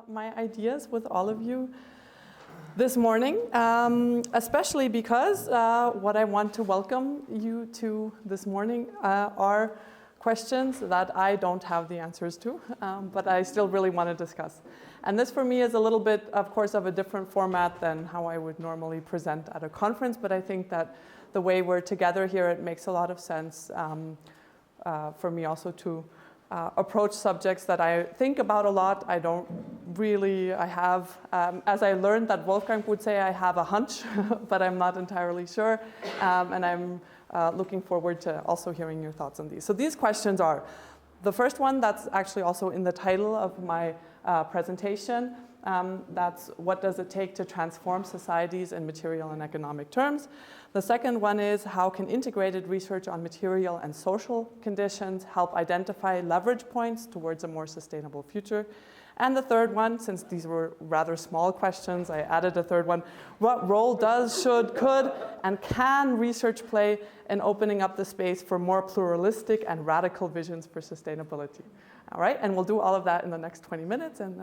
My ideas with all of you this morning, especially because what I want to welcome you to this morning are questions that I don't have the answers to, but I still really want to discuss. And this for me is a little bit, of course, of a different format than how I would normally present at a conference, but I think that the way we're together here, it makes a lot of sense for me also to approach subjects that I think about a lot. I have, as I learned that Wolfgang would say, I have a hunch, but I'm not entirely sure. And I'm looking forward to also hearing your thoughts on these. So these questions are, the first one that's actually also in the title of my presentation. That's what does it take to transform societies in material and economic terms. The second one is how can integrated research on material and social conditions help identify leverage points towards a more sustainable future. And the third one, since these were rather small questions, I added a third one. What role does, should, could, and can research play in opening up the space for more pluralistic and radical visions for sustainability? All right, and we'll do all of that in the next 20 minutes. And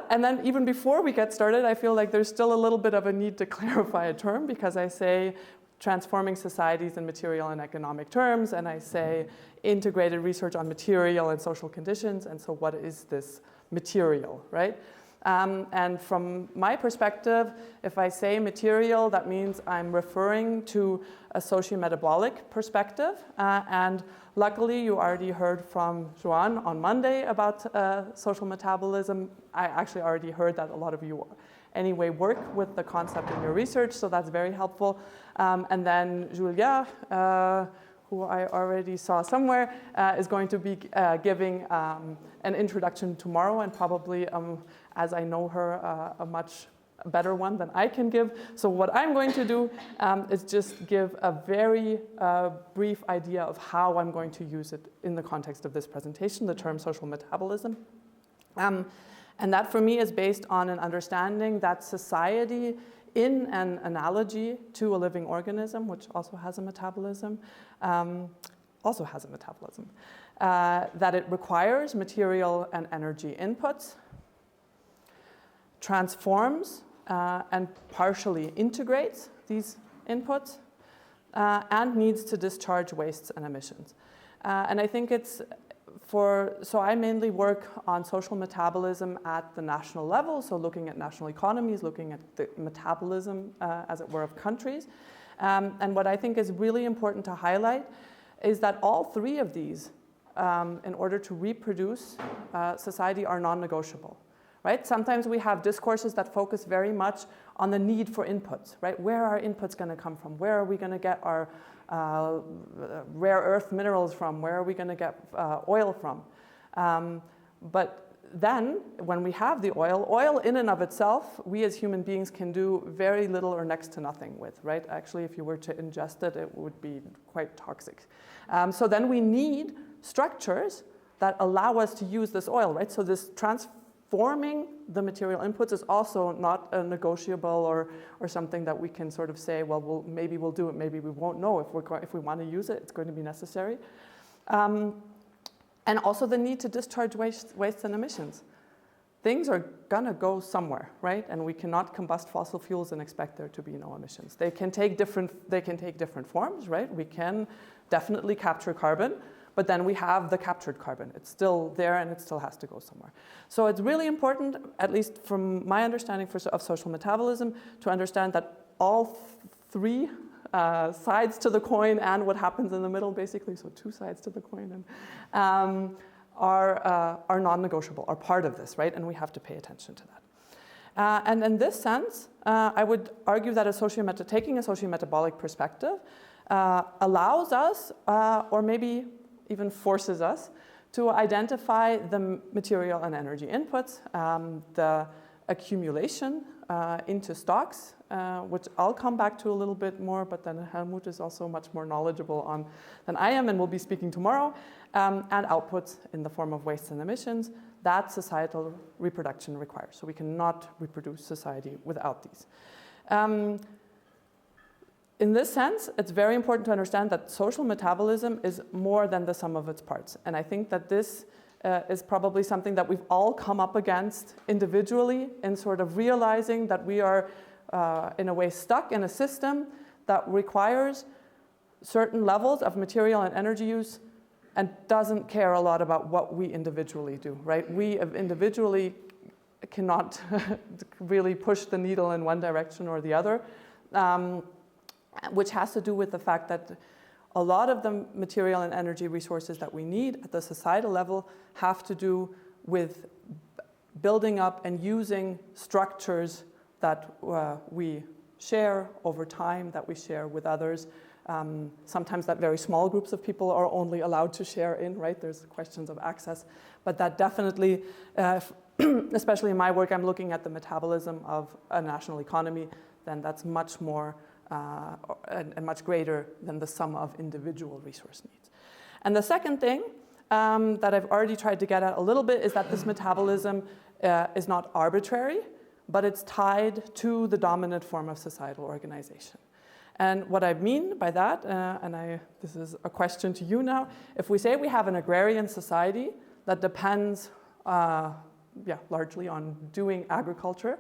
then even before we get started, I feel like there's still a little bit of a need to clarify a term, because I say transforming societies in material and economic terms, and I say integrated research on material and social conditions, and so what is this material, right? And from my perspective, if I say material, that means I'm referring to a socio-metabolic perspective, and luckily you already heard from Joan on Monday about social metabolism. I actually already heard that a lot of you anyway work with the concept in your research, so that's very helpful. And then Julia, who I already saw somewhere, is going to be giving an introduction tomorrow, and probably, as I know her, a much better one than I can give. So what I'm going to do is just give a very brief idea of how I'm going to use it in the context of this presentation, the term social metabolism. And that for me is based on an understanding that society, in an analogy to a living organism, which also has a metabolism, that it requires material and energy inputs, transforms and partially integrates these inputs, and needs to discharge wastes and emissions. And I think so I mainly work on social metabolism at the national level, so looking at national economies, looking at the metabolism, as it were, of countries. And what I think is really important to highlight is that all three of these, in order to reproduce society, are non-negotiable. Right? Sometimes we have discourses that focus very much on the need for inputs, right? Where are inputs going to come from? Where are we going to get our rare earth minerals from? Where are we going to get oil from? But then, when we have the oil in and of itself, we as human beings can do very little or next to nothing with, right? Actually, if you were to ingest it, it would be quite toxic. So then we need structures that allow us to use this oil, right? So this transforming the material inputs is also not a negotiable or something that we can sort of say, well, maybe we'll do it, maybe we won't know. If we want to use it, it's going to be necessary. And also the need to discharge wastes and emissions. Things are going to go somewhere, right? And we cannot combust fossil fuels and expect there to be no emissions. They can take different forms, right? We can definitely capture carbon, but then we have the captured carbon. It's still there and it still has to go somewhere. So it's really important, at least from my understanding of social metabolism, to understand that all three sides to the coin and what happens in the middle, basically, so two sides to the coin, and, are non-negotiable, are part of this, right? And we have to pay attention to that. And in this sense, I would argue that taking a socio-metabolic perspective allows us, or maybe even forces us, to identify the material and energy inputs, the accumulation into stocks, which I'll come back to a little bit more, but then Helmut is also much more knowledgeable on than I am and will be speaking tomorrow, and outputs in the form of wastes and emissions that societal reproduction requires. So we cannot reproduce society without these. In this sense, it's very important to understand that social metabolism is more than the sum of its parts. And I think that this is probably something that we've all come up against individually in sort of realizing that we are in a way stuck in a system that requires certain levels of material and energy use and doesn't care a lot about what we individually do, right? We individually cannot really push the needle in one direction or the other, which has to do with the fact that a lot of the material and energy resources that we need at the societal level have to do with building up and using structures that we share over time, that we share with others. Sometimes that very small groups of people are only allowed to share in, right? There's questions of access, but that definitely, especially in my work, I'm looking at the metabolism of a national economy, then that's much more and much greater than the sum of individual resource needs. And the second thing that I've already tried to get at a little bit is that this metabolism is not arbitrary, but it's tied to the dominant form of societal organization. And what I mean by that, this is a question to you now, if we say we have an agrarian society that depends largely on doing agriculture,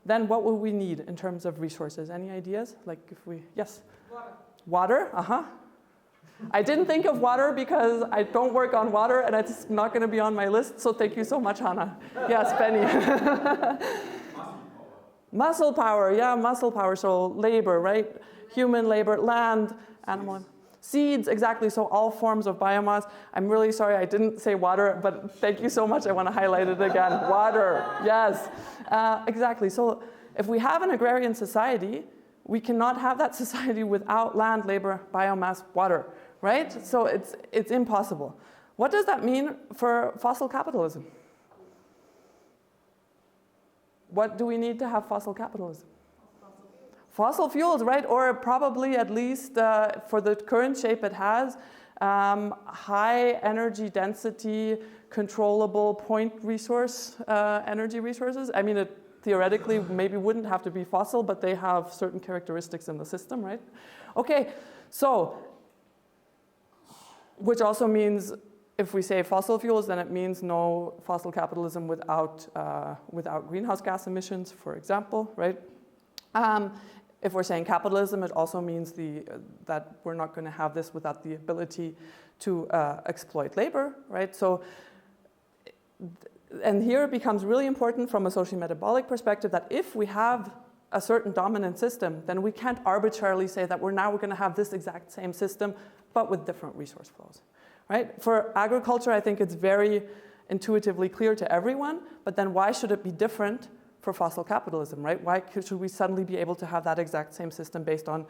then what will we need in terms of resources? Any ideas? Like if we, yes? Water, I didn't think of water because I don't work on water and it's not going to be on my list, so thank you so much, Hannah. Yes, Benny. Muscle power, so labor, right? Human labor, land, animal, seeds, exactly, so all forms of biomass. I'm really sorry I didn't say water, but thank you so much, I want to highlight it again. Water, yes, exactly. So if we have an agrarian society, we cannot have that society without land, labor, biomass, water, right? So it's impossible. What does that mean for fossil capitalism? What do we need to have fossil capitalism? Fossil fuels, right? Or probably at least for the current shape it has, high energy density, controllable point resource, energy resources. I mean, it theoretically maybe wouldn't have to be fossil, but they have certain characteristics in the system, right? Okay, so, which also means if we say fossil fuels, then it means no fossil capitalism without greenhouse gas emissions, for example, right? If we're saying capitalism, it also means that we're not going to have this without the ability to exploit labor, right? So, and here it becomes really important from a socio-metabolic perspective that if we have a certain dominant system, then we can't arbitrarily say that we're going to have this exact same system, but with different resource flows. Right? For agriculture, I think it's very intuitively clear to everyone, but then why should it be different for fossil capitalism, right? Why should we suddenly be able to have that exact same system based on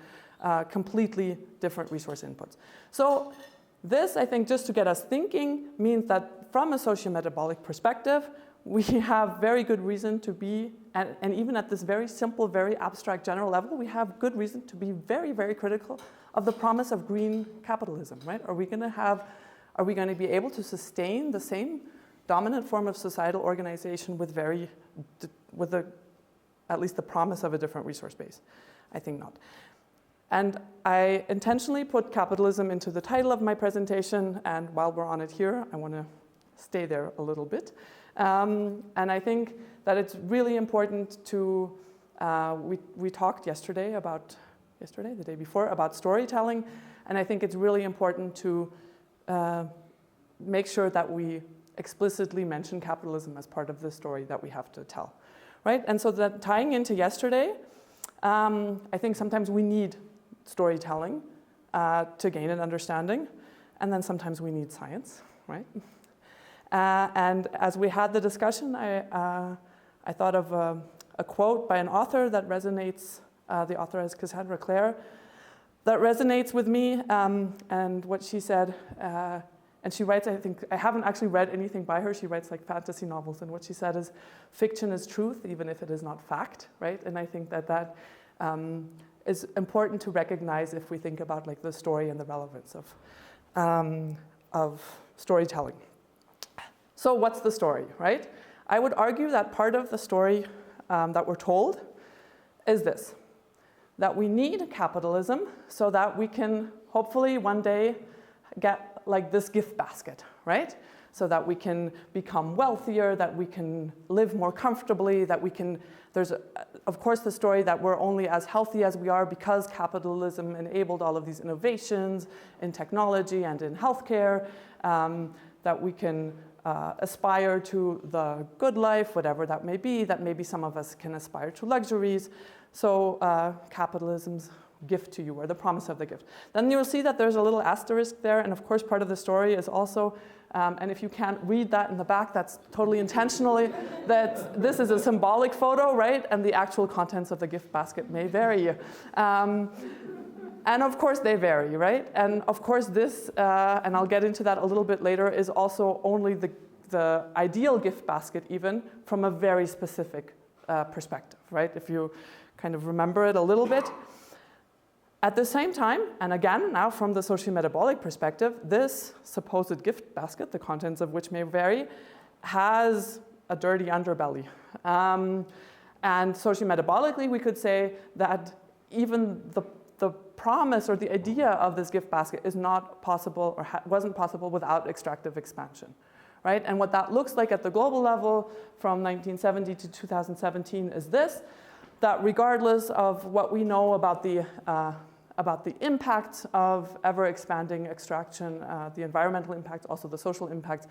completely different resource inputs? So this, I think, just to get us thinking, means that from a socio-metabolic perspective, we have very good reason to be, and even at this very simple, very abstract general level, we have good reason to be very, very critical of the promise of green capitalism, right? Are we going to be able to sustain the same dominant form of societal organization with at least the promise of a different resource base? I think not. And I intentionally put capitalism into the title of my presentation, and while we're on it here, I want to stay there a little bit. And I think that it's really important to, we talked the day before, about storytelling, and I think it's really important to make sure that we explicitly mention capitalism as part of the story that we have to tell, right? And so that tying into yesterday, I think sometimes we need storytelling to gain an understanding, and then sometimes we need science, right? And as we had the discussion, I thought of a quote by an author that resonates. The author is Cassandra Clare, that resonates with me, and what she said, and she writes, I think, I haven't actually read anything by her, she writes like fantasy novels, and what she said is, fiction is truth, even if it is not fact, right? And I think that is important to recognize if we think about like the story and the relevance of storytelling. So what's the story, right? I would argue that part of the story that we're told is this, that we need capitalism so that we can hopefully one day get like this gift basket, right? so that we can become wealthier, that we can live more comfortably, that we can, there's of course the story that we're only as healthy as we are because capitalism enabled all of these innovations in technology and in healthcare, that we can aspire to the good life, whatever that may be, that maybe some of us can aspire to luxuries. So capitalism's gift to you, or the promise of the gift. Then you'll see that there's a little asterisk there, and of course part of the story is also, and if you can't read that in the back, that's totally intentionally, that this is a symbolic photo, right? And the actual contents of the gift basket may vary. And of course they vary, right? And of course this, and I'll get into that a little bit later, is also only the ideal gift basket even from a very specific perspective, right? If you kind of remember it a little bit. At the same time, and again, now from the socio-metabolic perspective, this supposed gift basket, the contents of which may vary, has a dirty underbelly. And socio-metabolically, we could say that even the promise or the idea of this gift basket is not possible or wasn't possible without extractive expansion, right? And what that looks like at the global level from 1970 to 2017 is this, that regardless of what we know about the impacts of ever-expanding extraction, the environmental impacts, also the social impacts,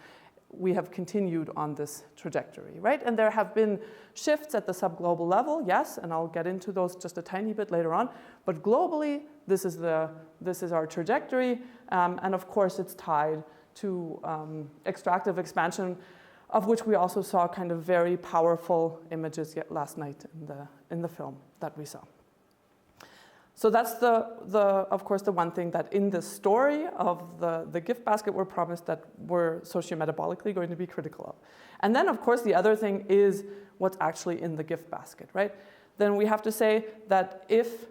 we have continued on this trajectory, right? And there have been shifts at the subglobal level, yes, and I'll get into those just a tiny bit later on. But globally, this is our trajectory, and of course it's tied to extractive expansion, of which we also saw kind of very powerful images yet last night in the film that we saw. So that's of course the one thing that in the story of the gift basket we're promised that we're socio-metabolically going to be critical of. And then of course the other thing is what's actually in the gift basket, right? Then we have to say that if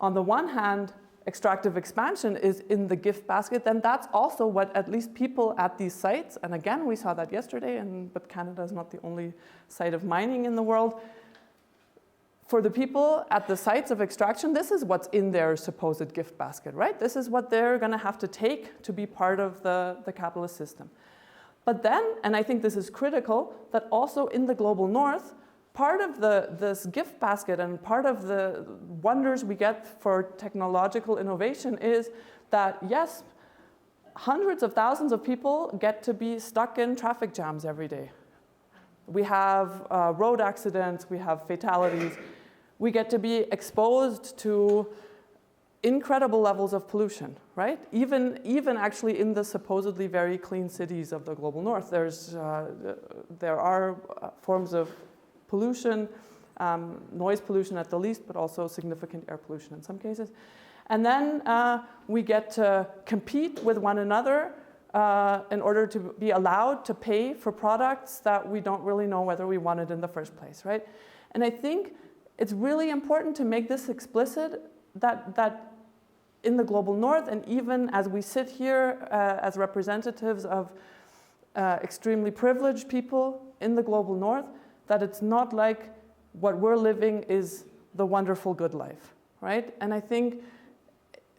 on the one hand extractive expansion is in the gift basket, then that's also what at least people at these sites, and again we saw that yesterday, but Canada is not the only site of mining in the world. For the people at the sites of extraction, this is what's in their supposed gift basket, right? This is what they're going to have to take to be part of the capitalist system. But then, and I think this is critical, that also in the global north, part of this gift basket and part of the wonders we get for technological innovation is that, yes, hundreds of thousands of people get to be stuck in traffic jams every day. We have road accidents, we have fatalities. We get to be exposed to incredible levels of pollution, right? Even actually in the supposedly very clean cities of the global north, there are forms of pollution, noise pollution at the least, but also significant air pollution in some cases. And then we get to compete with one another in order to be allowed to pay for products that we don't really know whether we wanted in the first place, right? And I think it's really important to make this explicit that in the global north, and even as we sit here as representatives of extremely privileged people in the global north, that it's not like what we're living is the wonderful good life, right? And I think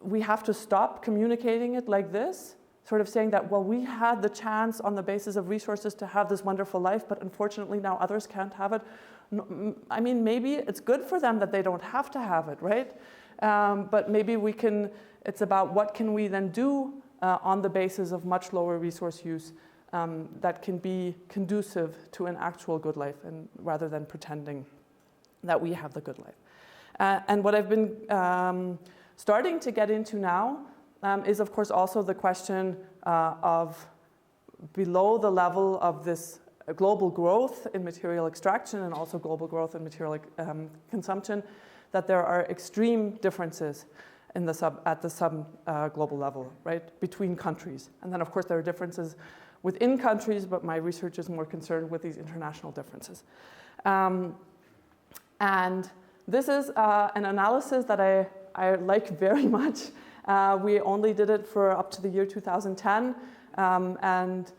we have to stop communicating it like this, sort of saying that, well, we had the chance on the basis of resources to have this wonderful life, but unfortunately now others can't have it. No, I mean, maybe it's good for them that they don't have to have it, right? But maybe it's about what can we then do on the basis of much lower resource use that can be conducive to an actual good life, and rather than pretending that we have the good life. And what I've been starting to get into now is, of course, also the question of below the level of this global growth in material extraction and also global growth in material consumption, that there are extreme differences at the global level, right, between countries. And then, of course, there are differences within countries, but my research is more concerned with these international differences. And this is an analysis that I like very much. We only did it for up to the year 2010, and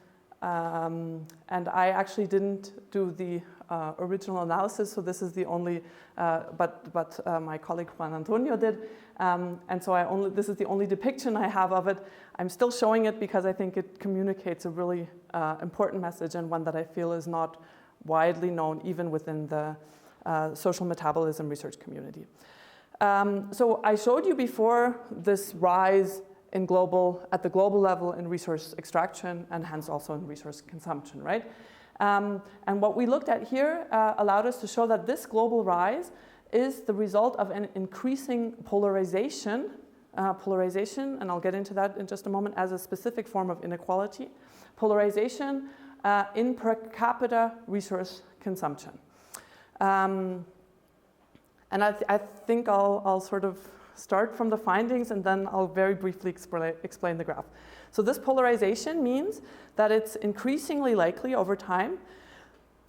I actually didn't do the original analysis, so this is the only, but my colleague Juan Antonio did, and so this is the only depiction I have of it. I'm still showing it because I think it communicates a really important message, and one that I feel is not widely known even within the social metabolism research community. So I showed you before this rise at the global level in resource extraction and hence also in resource consumption, right? And what we looked at here allowed us to show that this global rise is the result of an increasing polarization, and I'll get into that in just a moment, as a specific form of inequality, polarization in per capita resource consumption. And I think I'll sort of start from the findings and then I'll very briefly explain the graph. So this polarization means that it's increasingly likely over time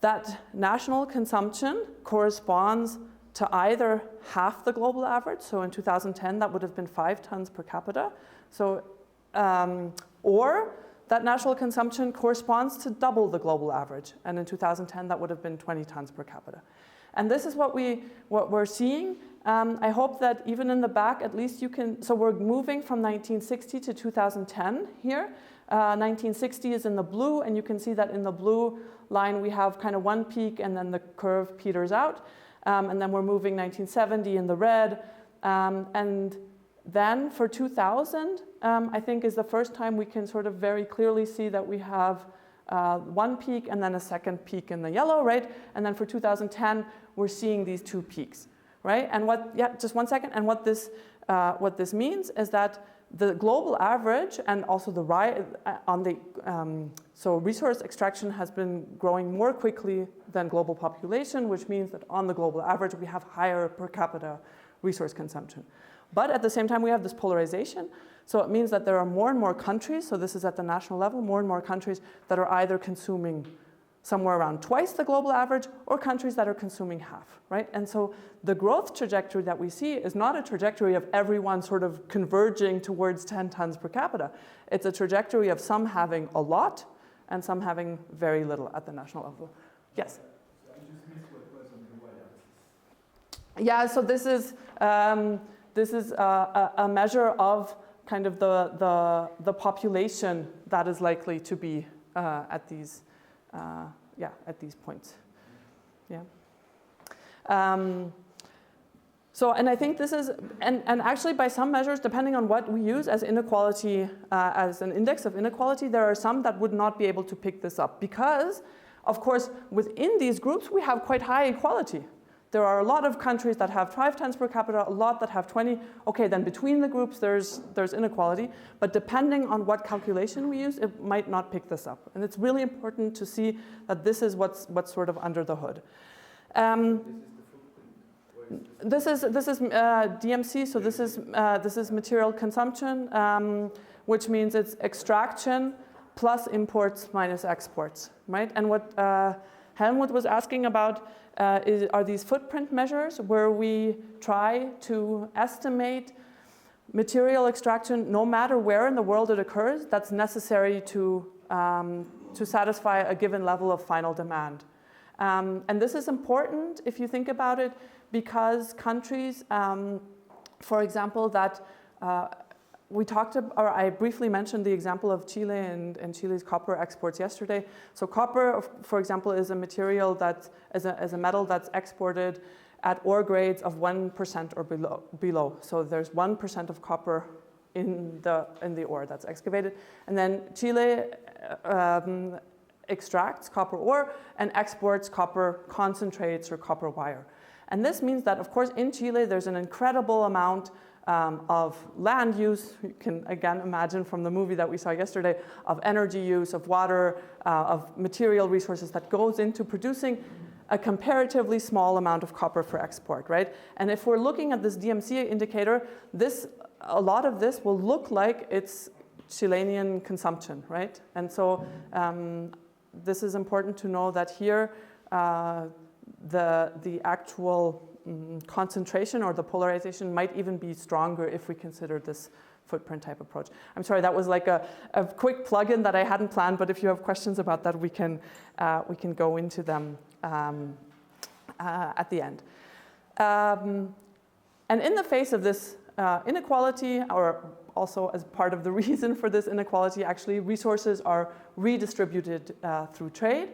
that national consumption corresponds to either half the global average, so in 2010 that would have been 5 tons per capita, so, or that national consumption corresponds to double the global average, and in 2010 that would have been 20 tons per capita. And this is what we're seeing. I hope that even in the back, at least you can, so we're moving from 1960 to 2010 here. 1960 is in the blue, and you can see that in the blue line we have kind of one peak and then the curve peters out. And then we're moving 1970 in the red. And then for 2000, I think is the first time we can sort of very clearly see that we have one peak and then a second peak in the yellow, right? And then for 2010, we're seeing these 2 peaks, right? And just one second. And what this means is that the global average and also the rise on the, so resource extraction has been growing more quickly than global population, which means that on the global average, we have higher per capita resource consumption. But at the same time, we have this polarization. So it means that there are more and more countries, so this is at the national level, more and more countries that are either consuming somewhere around twice the global average or countries that are consuming half, right? And so the growth trajectory that we see is not a trajectory of everyone sort of converging towards 10 tons per capita. It's a trajectory of some having a lot and some having very little at the national level. Yes? I just missed what was on the y-axis. Yeah, so this is a measure of kind of the population that is likely to be at these points. Yeah. So, and I think this is, and actually by some measures, depending on what we use as inequality, as an index of inequality, there are some that would not be able to pick this up because, of course, within these groups, we have quite high equality. There are a lot of countries that have 5 tons per capita, a lot that have 20. Okay, then between the groups, there's inequality. But depending on what calculation we use, it might not pick this up. And it's really important to see that this is what's sort of under the hood. This is DMC, so this is material consumption, which means it's extraction plus imports minus exports, right? And what Helmut was asking about are these footprint measures where we try to estimate material extraction no matter where in the world it occurs that's necessary to satisfy a given level of final demand. And this is important if you think about it because countries, for example, that we talked about, or I briefly mentioned the example of Chile and Chile's copper exports yesterday. So copper, for example, is a material that is a metal that's exported at ore grades of 1% or below. So there's 1% of copper in the ore that's excavated, and then Chile extracts copper ore and exports copper concentrates or copper wire. And this means that, of course, in Chile there's an incredible amount of land use. You can again imagine from the movie that we saw yesterday of energy use, of water, of material resources that goes into producing a comparatively small amount of copper for export, right? And if we're looking at this DMC indicator, a lot of this will look like it's Chilean consumption, right? And so this is important to know that here the actual concentration or the polarization might even be stronger if we consider this footprint type approach. I'm sorry, that was like a quick plug-in that I hadn't planned, but if you have questions about that, we can go into them at the end. And in the face of this inequality, or also as part of the reason for this inequality, actually resources are redistributed through trade.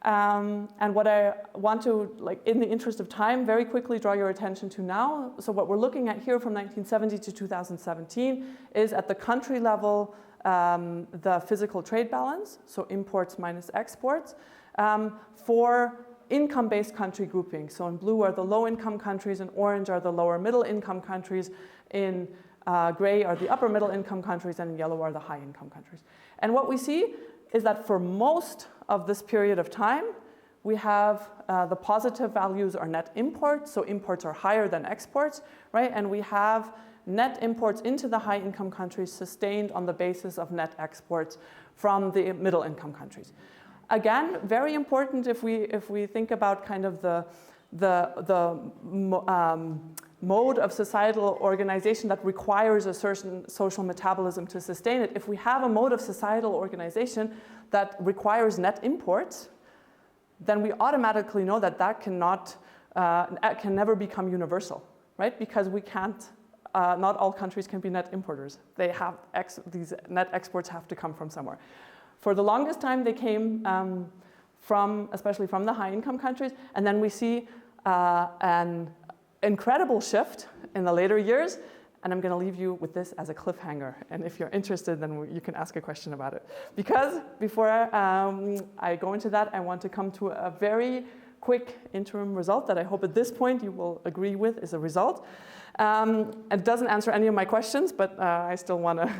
And what I want to, like, in the interest of time, very quickly draw your attention to now. So what we're looking at here from 1970 to 2017 is at the country level, the physical trade balance, so imports minus exports, for income-based country grouping. So in blue are the low-income countries, in orange are the lower middle-income countries, in gray are the upper middle-income countries, and in yellow are the high-income countries. And what we see is that for most of this period of time, we have the positive values are net imports, so imports are higher than exports, right? And we have net imports into the high-income countries sustained on the basis of net exports from the middle-income countries. Again, very important if we think about kind of the mode of societal organization that requires a certain social metabolism to sustain it. If we have a mode of societal organization that requires net imports, then we automatically know that that can never become universal, right? Because we can't, not all countries can be net importers. They have these net exports have to come from somewhere. For the longest time, they came especially from the high-income countries, and then we see an incredible shift in the later years, and I'm going to leave you with this as a cliffhanger. And if you're interested, then you can ask a question about it. Because before I go into that, I want to come to a very quick interim result that I hope at this point you will agree with is a result. It doesn't answer any of my questions, but I still want to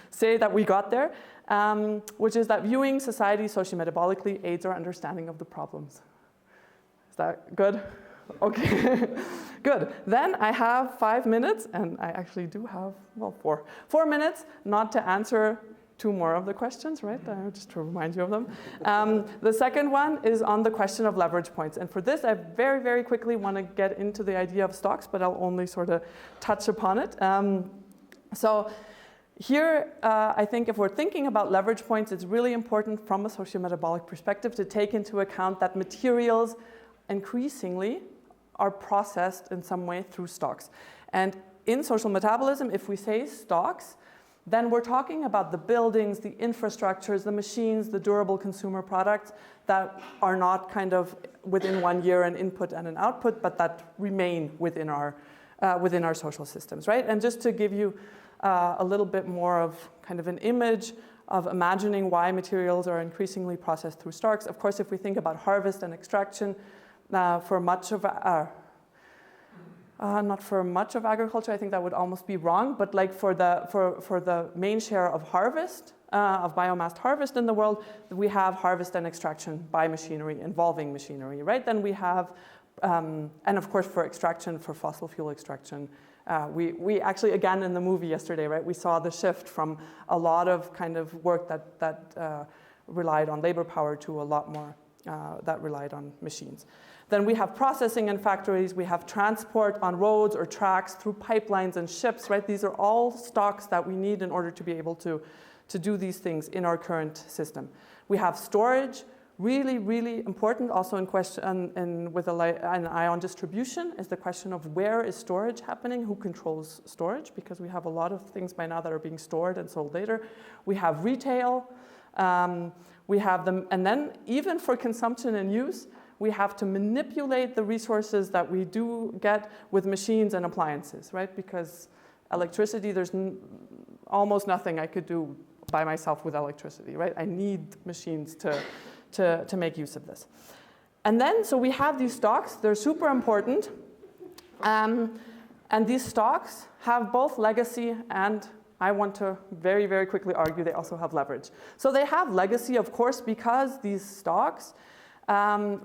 say that we got there, which is that viewing society socio-metabolically aids our understanding of the problems. Is that good? Okay, good. Then I have 5 minutes, and I actually do have, well, 4 minutes not to answer 2 more of the questions, right? Just to remind you of them. The second one is on the question of leverage points. And for this, I very, very quickly want to get into the idea of stocks, but I'll only sort of touch upon it. So here, I think if we're thinking about leverage points, it's really important from a socio-metabolic perspective to take into account that materials increasingly are processed in some way through stocks. And in social metabolism, if we say stocks, then we're talking about the buildings, the infrastructures, the machines, the durable consumer products that are not kind of within 1 year an input and an output, but that remain within our social systems, right? And just to give you a little bit more of kind of an image of imagining why materials are increasingly processed through stocks. Of course, if we think about harvest and extraction, for much of not for much of agriculture, I think that would almost be wrong, but like for the main share of harvest, of biomass harvest in the world, we have harvest and extraction by machinery, involving machinery, right? Then we have, and of course for extraction, for fossil fuel extraction, we actually, again in the movie yesterday, right, we saw the shift from a lot of kind of work that relied on labor power to a lot more that relied on machines. Then we have processing in factories, we have transport on roads or tracks through pipelines and ships, right? These are all stocks that we need in order to be able to do these things in our current system. We have storage, really, really important also in question, and with an eye on distribution is the question of where is storage happening, who controls storage, because we have a lot of things by now that are being stored and sold later. We have retail, we have them, and then even for consumption and use, we have to manipulate the resources that we do get with machines and appliances, right? Because electricity, there's almost nothing I could do by myself with electricity, right? I need machines to make use of this. And then, so we have these stocks, they're super important. And these stocks have both legacy and, I want to very, very quickly argue, they also have leverage. So they have legacy, of course, because these stocks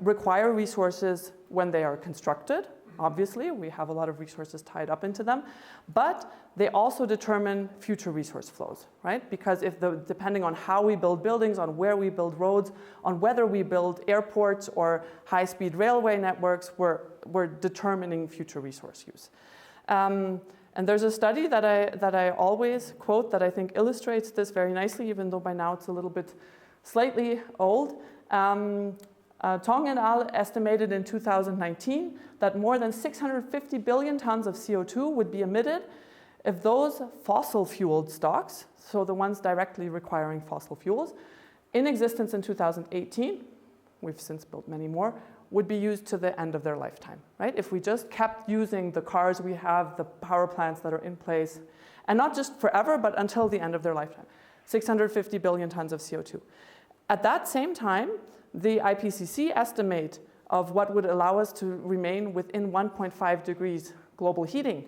require resources when they are constructed. Obviously, we have a lot of resources tied up into them, but they also determine future resource flows, right? Because depending on how we build buildings, on where we build roads, on whether we build airports or high-speed railway networks, we're determining future resource use. And there's a study that I always quote that I think illustrates this very nicely, even though by now it's a little bit slightly old. Tong et al. Estimated in 2019 that more than 650 billion tons of CO2 would be emitted if those fossil-fueled stocks, so the ones directly requiring fossil fuels, in existence in 2018, we've since built many more, would be used to the end of their lifetime, right? If we just kept using the cars we have, the power plants that are in place, and not just forever, but until the end of their lifetime, 650 billion tons of CO2. At that same time, the IPCC estimate of what would allow us to remain within 1.5 degrees global heating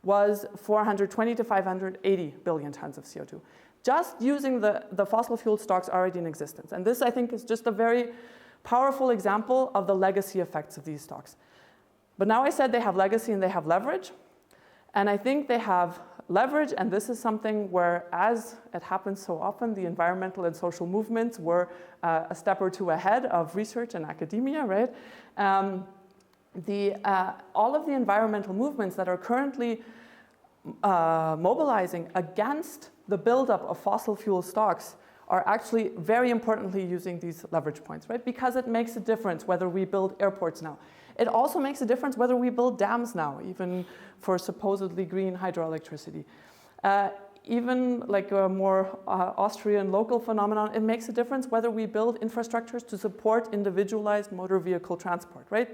was 420 to 580 billion tons of CO2, just using the fossil fuel stocks already in existence. And this, I think, is just a very powerful example of the legacy effects of these stocks. But now I said they have legacy and they have leverage. And I think they have leverage, and this is something where, as it happens so often, the environmental and social movements were a step or two ahead of research and academia, right? All of the environmental movements that are currently mobilizing against the buildup of fossil fuel stocks are actually very importantly using these leverage points, right? Because it makes a difference whether we build airports now. It also makes a difference whether we build dams now, even for supposedly green hydroelectricity. Even like a more Austrian local phenomenon, it makes a difference whether we build infrastructures to support individualized motor vehicle transport, right?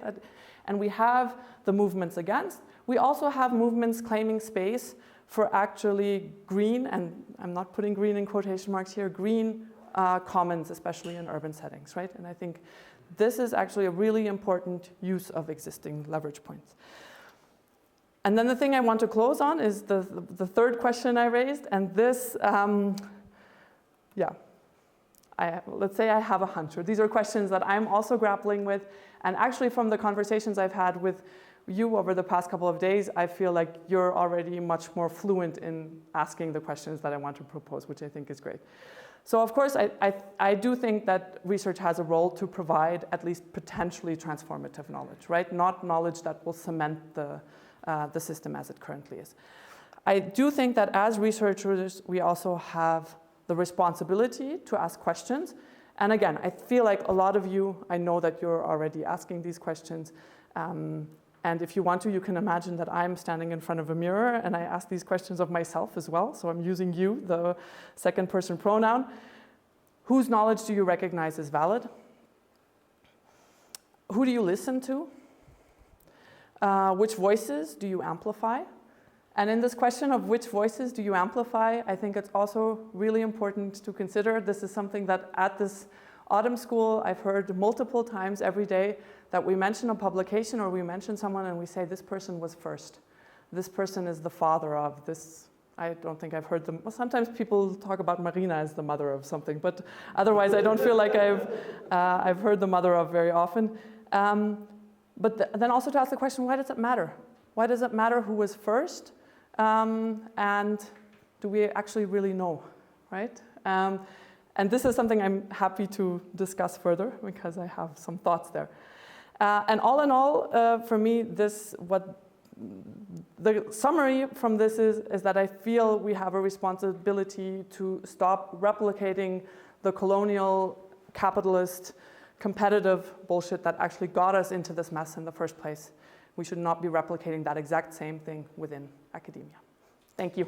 And we have the movements against. We also have movements claiming space for actually green, and I'm not putting green in quotation marks here, green commons, especially in urban settings, right? And I think this is actually a really important use of existing leverage points. And then the thing I want to close on is the third question I raised, and this, let's say I have a hunch, or these are questions that I'm also grappling with, and actually from the conversations I've had with you over the past couple of days, I feel like you're already much more fluent in asking the questions that I want to propose, which I think is great. So of course, I do think that research has a role to provide at least potentially transformative knowledge, right? Not knowledge that will cement the system as it currently is. I do think that as researchers, we also have the responsibility to ask questions. And again, I feel like a lot of you, I know that you're already asking these questions. And if you want to, you can imagine that I'm standing in front of a mirror and I ask these questions of myself as well. So I'm using you, the second person pronoun. Whose knowledge do you recognize as valid? Who do you listen to? Which voices do you amplify? And in this question of which voices do you amplify, I think it's also really important to consider. This is something that at this autumn school, I've heard multiple times every day, that we mention a publication or we mention someone and we say, this person was first. This person is the father of this. I don't think I've heard them. Well, sometimes people talk about Marina as the mother of something, but otherwise I don't feel like I've heard the mother of very often. But then also to ask the question, why does it matter? Why does it matter who was first? And do we actually really know, right? And this is something I'm happy to discuss further because I have some thoughts there. And all in all, for me, what the summary from this is that I feel we have a responsibility to stop replicating the colonial, capitalist, competitive bullshit that actually got us into this mess in the first place. We should not be replicating that exact same thing within academia. Thank you.